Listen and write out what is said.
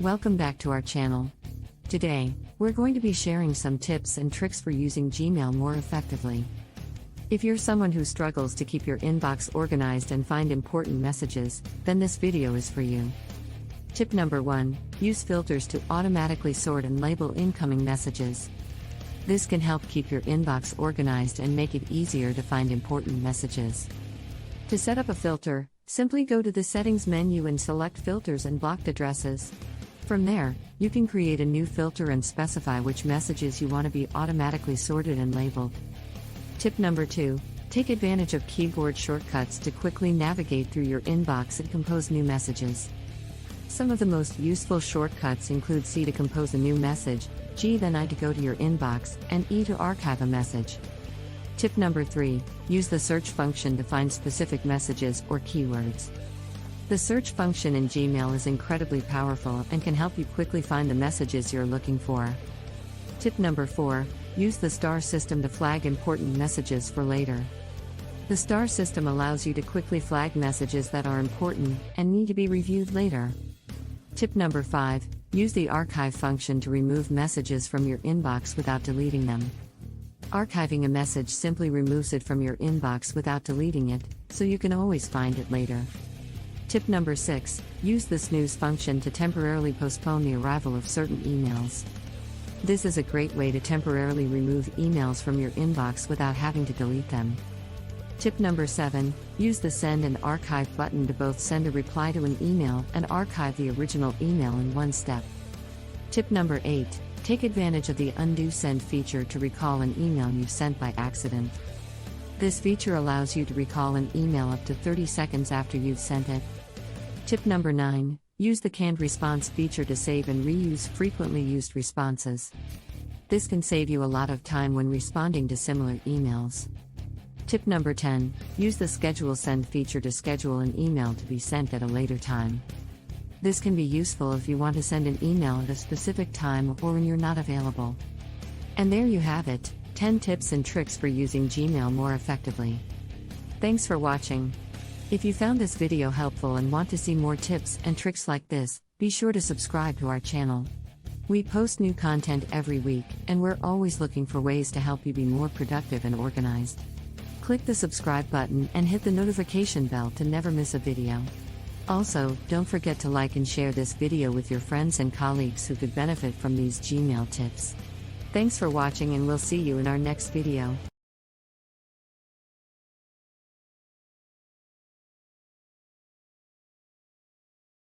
Welcome back to our channel. Today, we're going to be sharing some tips and tricks for using Gmail more effectively. If you're someone who struggles to keep your inbox organized and find important messages, then this video is for you. Tip number 1: use filters to automatically sort and label incoming messages. This can help keep your inbox organized and make it easier to find important messages. To set up a filter, simply go to the Settings menu and select Filters and Blocked Addresses. From there, you can create a new filter and specify which messages you want to be automatically sorted and labeled. Tip number 2: take advantage of keyboard shortcuts to quickly navigate through your inbox and compose new messages. Some of the most useful shortcuts include C to compose a new message, G then I to go to your inbox, and E to archive a message. Tip number 3: use the search function to find specific messages or keywords. The search function in Gmail is incredibly powerful and can help you quickly find the messages you're looking for. Tip number 4: use the star system to flag important messages for later. The star system allows you to quickly flag messages that are important and need to be reviewed later. Tip number 5: use the archive function to remove messages from your inbox without deleting them. Archiving a message simply removes it from your inbox without deleting it, so you can always find it later. Tip number 6: use the snooze function to temporarily postpone the arrival of certain emails. This is a great way to temporarily remove emails from your inbox without having to delete them. Tip number 7: use the Send and Archive button to both send a reply to an email and archive the original email in one step. Tip number 8: take advantage of the Undo Send feature to recall an email you've sent by accident. This feature allows you to recall an email up to 30 seconds after you've sent it. Tip number 9: use the canned response feature to save and reuse frequently used responses. This can save you a lot of time when responding to similar emails. Tip number 10: use the Schedule Send feature to schedule an email to be sent at a later time. This can be useful if you want to send an email at a specific time or when you're not available. And there you have it, 10 tips and tricks for using Gmail more effectively. Thanks for watching. If you found this video helpful and want to see more tips and tricks like this, be sure to subscribe to our channel. We post new content every week, and we're always looking for ways to help you be more productive and organized. Click the subscribe button and hit the notification bell to never miss a video. Also, don't forget to like and share this video with your friends and colleagues who could benefit from these Gmail tips. Thanks for watching, and we'll see you in our next video.